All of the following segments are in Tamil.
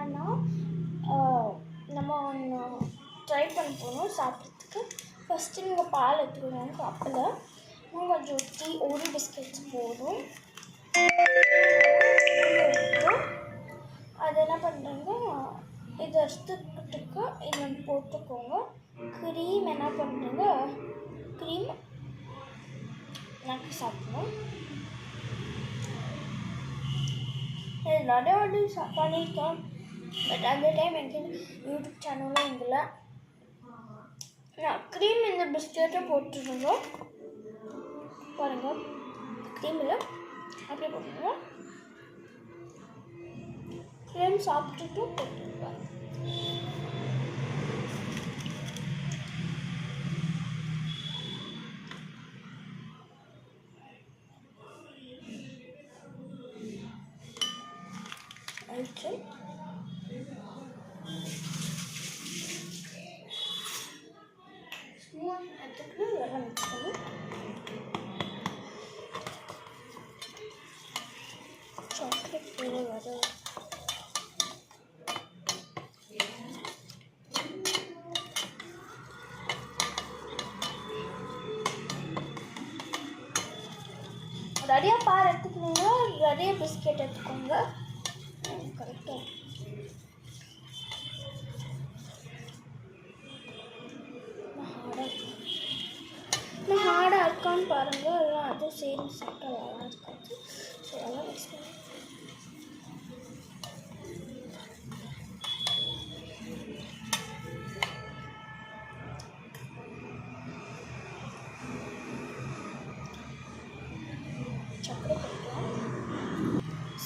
என்னன்னா நம்ம ஒன்று ட்ரை பண்ண போகணும் சாப்பிட்றதுக்கு. ஃபஸ்ட்டு நீங்கள் பால் எடுத்துக்கணும் கப்பில். இன்னும் கொஞ்சம் ஊற்றி ஒரு பிஸ்கெட்ஸ் போதும். அது என்ன பண்ணுறீங்க, இதை எடுத்துக்கிட்டுக்கு இது வந்து போட்டுக்கோங்க. க்ரீம் என்ன பண்ணுறீங்க, க்ரீம் எனக்கு சாப்பிடணும். இது நிறைய வாட்டி பண்ணியிருக்கேன், பட் அந்த டைம் எனக்கு யூடியூப் சேனலும் இல்லை. நான் க்ரீம் இந்த பிஸ்கெட்டை போட்டுருங்க பாருங்கள். க்ரீமில் அப்படியே போட்டுருங்க. க்ரீம் சாப்பிட்டுட்டு போட்டுருங்க. ஆயிடுச்சு. ஸ்பூன் எடுத்துட்டு எல்லாம் மிக்ஸ் பண்ணி சாக்லேட் ஃப்ளேவர் வர நிறையா பால் எடுத்துக்கணுன்னா நிறைய பிஸ்கெட் எடுத்துக்கோங்க. கரெக்டாக ஹார்டாக இருக்கான்னு பாருங்கள். எல்லாம் அதுவும் சேர்ந்து சாப்பிட்டா நல்லா இருக்காது. ஸோ எல்லாம் மிக்ஸ் பண்ணி சக்கரை போட்டுக்கலாம்.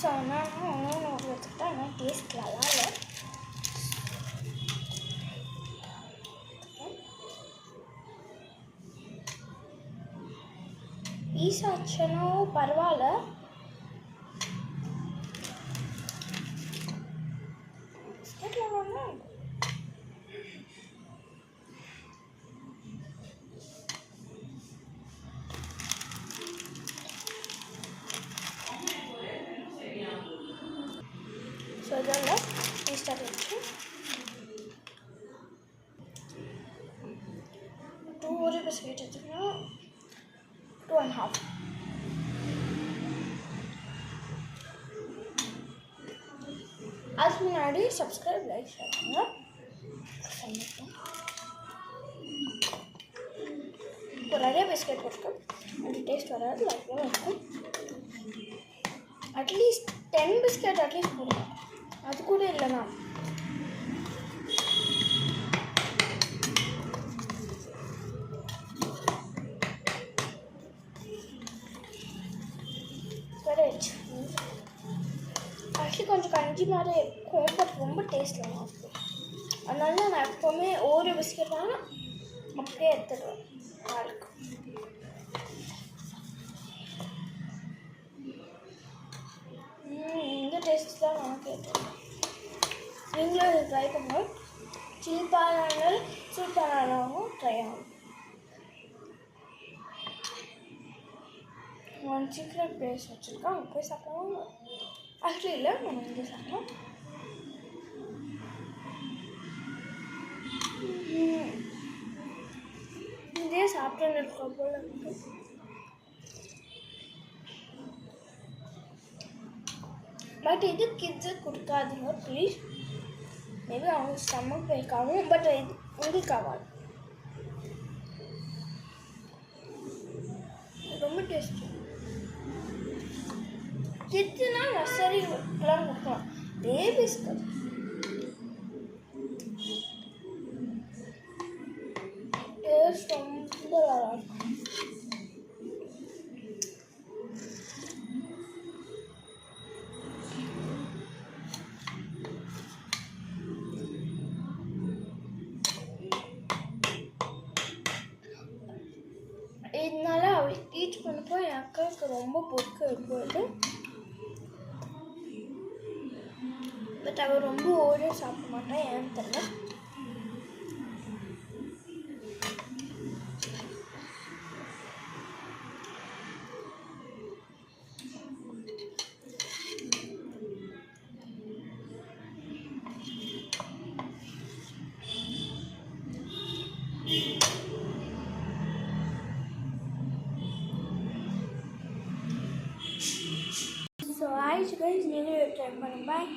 ஸோ நான் ஒன்று வச்சுக்கிட்டா ஆனால் டேஸ்ட் நல்லா இல்லை. ஈஸாச்சுன்னா பரவாயில்ல. பிஸ்கெட்டில் ஒன்று ஸோ இதெல்லாம் டேஸ்ட்டாக இருந்துச்சு. ஒரு பிஸ்கெட் எடுத்துக்கணும், 2.5. அதுக்கு முன்னாடி சப்ஸ்கிரைப், லைக், ஷேர் பண்ணுங்கள். இப்போ நிறைய பிஸ்கெட் போட்டுருக்கோம், அந்த டேஸ்ட் வராது, லைட்டாக இருக்கும். அட்லீஸ்ட் 10 பிஸ்கெட் அட்லீஸ்ட் போடுங்க. அது கூட இல்லைண்ணா ஆக்சுவலி கொஞ்சம் கஞ்சி மாதிரி இருக்கும், பட் ரொம்ப டேஸ்ட்டில் இருக்கும். அதனால நான் எப்போவுமே ஒரு பிஸ்கெட் வேணால் அப்படியே எடுத்துடுவேன் பாலுக்கு. இந்த டேஸ்ட் தான் நான் கேட்டேன். நீங்களும் இதை ட்ரை பண்ணுங்கள். சில்லி பால் சூப்பராகவும் ட்ரை ஆகும். ஒன் சீக்ரெட் பிளேஸ் வச்சுருக்கேன், அங்கே போய் சாப்பிடுவோம். ஆக்சுவலி இல்லை, நம்ம இங்கே சாப்பிட்டோம். இதே சாப்பிட்டு இருக்க போல இருக்கு. பட் இது கிட்ஸுக்கு கொடுக்காதீங்க ப்ளீஸ். மேபி அவங்க ஸ்டமக் பெயின் ஆகும், பட் இது உங்களுக்கு ஆகாது. ரொம்ப டேஸ்டி. கிட்ஸுனா நர்சரிலாம் கொடுக்கலாம், பேபிஸ்க்கு டேஸ்ட் ரொம்ப நல்லா இருக்கும். இதனால அவள் டீச் பண்ணப்போ என் அக்காவுக்கு ரொம்ப பிடிக்கும் எப்போது. பட் அவள் ரொம்ப ஓடியும் சாப்பிட மாட்டான், ஏன்னு தெரியல. ஸோ ஆயிடுச்சு கைஸ், நீங்களும் ட்ரை பண்ணுங்க. பாய்.